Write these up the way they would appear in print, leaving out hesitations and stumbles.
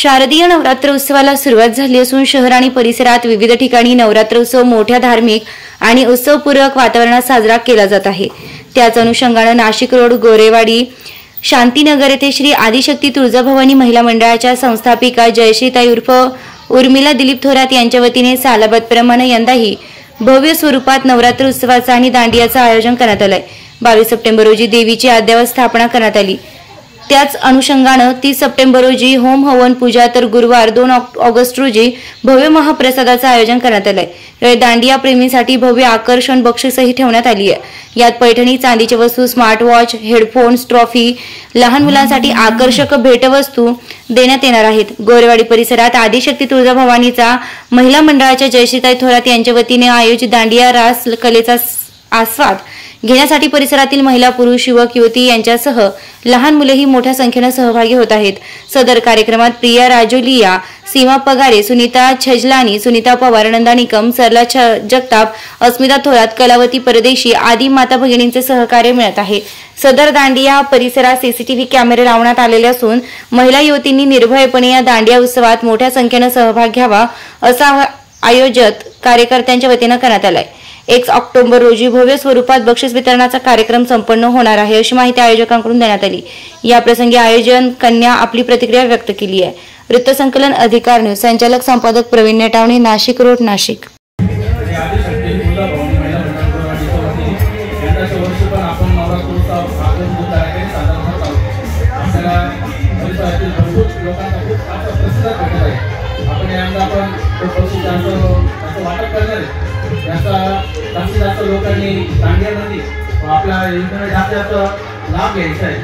शारदीय नवरात्र उत्सवाला सुरुवात झाली असून शहर आणि परिसरात विविध ठिकाणी नवरात्र उत्सव मोठ्या धार्मिक आणि उत्सवपूर्वक वातावरणात साजरा केला जात आहे। त्याच अनुषंगाने नाशिक रोड गोरेवाडी शांतीनगर येथे श्री आदिशक्ती तुळजाभवानी महिला मंडळाच्या संस्थापिका जयश्रीताई उर्फ उर्मिला दिलीप थोरात यांच्या वतीने सालाबादप्रमाणे यंदाही भव्य स्वरूपात नवरात्र उत्सवाचा आणि दांडियाचं आयोजन करण्यात आले। 22 सप्टेंबर रोजी देवीची अद्ययावत स्थापना करण्यात आली। त्याच अनुषंगाने 30 सप्टेंबर रोजी होम हवन पूजा तर गुरुवार 2 ऑगस्ट रोजी भव्य महाप्रसादाचे आयोजन करण्यात आले। या दांडिया प्रेमींसाठी भव्य आकर्षण बक्षीसही ठेवण्यात आली आहे। यात पैठणी, चांदीची वस्तू, स्मार्ट वॉच, हेडफोन्स, ट्रॉफी, लहान मुलांसाठी आकर्षक भेटवस्तू देण्यात येणार आहेत। गोरेवाडी परिसरात आदिशक्ती तुळजाभवानीचा महिला मंडळाच्या जयश्रीताई थोरात यांच्या वतीने आयोजित दांडिया रास कलेचा आस्वाद घेण्यासाठी परिसरातील महिला, पुरुष, युवक, युवती यांच्यासह लहान मुलेही मोठ्या संख्येने सहभागी होत आहेत। सदर कार्यक्रमात प्रिया राजोलिया, सीमा पगारे, सुनीता छजलानी, सुनीता पवार, नंदा निकम, सरला जगताप, अस्मिता थोरात, कलावती परदेशी आदी माता भगिनींचे सहकार्य मिळत आहे। सदर दांडिया परिसरात सीसीटीव्ही कॅमेरे लावण्यात आलेले असून महिला युवतींनी निर्भयपणे या दांडिया उत्सवात मोठ्या संख्येने सहभाग घ्यावा असा आयोजक कार्यकर्त्यांच्या वतीने करण्यात आलाय। 1 ऑक्टोबर रोजी भव्य स्वरूपात बक्षीस वितरणाचा कार्यक्रम संपन्न होणार आहे अशी माहिती आयोजकांकडून देण्यात आली। या प्रसंगी आयोजन कन्या आपली प्रतिक्रिया व्यक्त केली आहे। वृत्तसंकलन अधिकार न्यूज संचालक संपादक प्रवीण नेटावणे, नाशिक रोड, नाशिक। जास्तीत जास्त लोकांनी दांडियामध्ये आपला जास्त लाभ घ्यायचा आहे।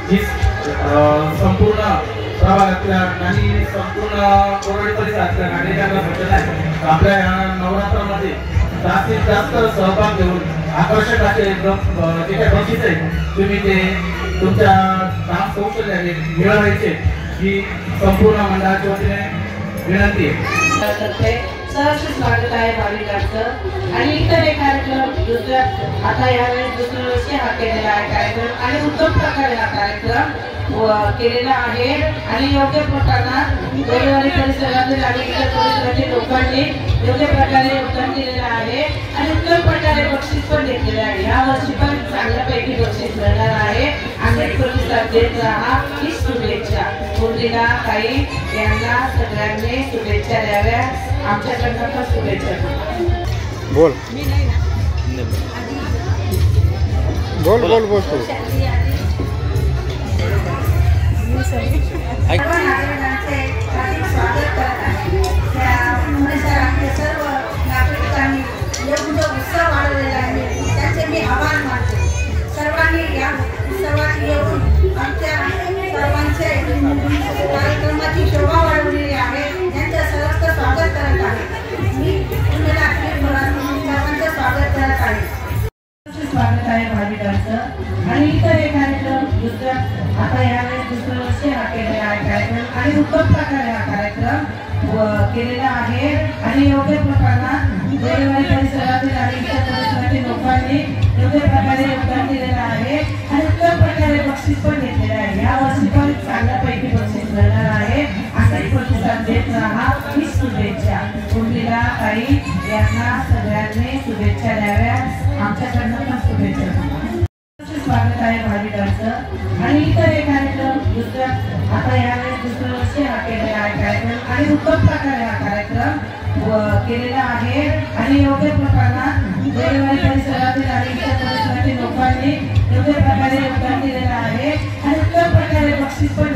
ही संपूर्ण प्रभागातल्या आणि संपूर्ण कोरोना परिसरातल्या नागरिकांना भेटत आहे। आपल्या नवरात्रामध्ये जास्तीत जास्त सहभाग घेऊन आकर्षक असे जे काही बक्षीस आहे तुम्ही ते तुमच्या काम कौशल्याने मिळवायचे ही संपूर्ण मंडळाच्या वतीने विनंती आहे। सहर्ष स्वागत आहे भाविकांचं आणि इतर एक कार्यक्रम दुसऱ्या आता यावेळेस दुसऱ्या वर्षी हा केलेला आहे कार्यक्रम आणि उत्तम प्रकारे हा कार्यक्रम केलेला आहे आणि योग्य प्रकारात गोरेवाडी परिसरातील आणि इतर परिसरातील लोकांनी योग्य प्रकारे योगदान दिलेलं आहे आणि उत्तम प्रकारे बक्षीस पण घेतलेले आहे। या वर्षी पण चांगल्यापैकी बक्षीस मिळणार आहे। अनेक प्रतिसाद देत राहा ही शुभेच्छा। उर्मिला ताई यांना सगळ्यांनी शुभेच्छा द्याव्या, आमच्याकडनं पण शुभेच्छा। बोल बोल बोल बोल तू उत्सव वाढवलेला आहे त्याचे मी आभार मानते। सर्वांनी या उत्सवात येऊन आमच्या सर्वांचे कार्यक्रमाची शोभा वाढवलेली आहे। त्यांचं सर्वस्त स्वागत करत आहे। मी उर्मिला सर्वांचं स्वागत करत आहे। स्वागत आहे भाविकांचं आणि इतर एक कार्यक्रम दुसऱ्या आता यावेळेस दुसऱ्या वर्षी हा केलेला आहे कार्यक्रम आणि उत्तम प्रकारे हा कार्यक्रम केलेला आहे आणि योग्य प्रकारात गोरेवाडी परिसरातील आणि इतर परिसरातील लोकांनी योग्य प्रकारे योगदान दिलेलं आहे आणि उत्तम प्रकारे बक्षीस पण घेतलेलं आहे। या वर्षी पण चांगल्यापैकी बक्षीस मिळणार आहे। असेच प्रतिसाद देत राहा ही शुभेच्छा। उर्मिला ताई यांना सगळ्यांनी शुभेच्छा द्याव्या, आमच्याकडनं पण शुभेच्छा। स्वागत आहे भाविकांचं आणि इतर एक कार्यक्रम दुसऱ्या आता यावेळेस दुसऱ्या वर्षी हा केलेला आहे कार्यक्रम आणि उत्तम प्रकारे हा कार्यक्रम केलेला आहे आणि योग्य प्रकारात गोरेवाडी परिसरातील आणि इतर परिसरातील लोकांनी योग्य प्रकारे योगदान दिलेलं आहे आणि उत्तम प्रकारे बक्षीस पण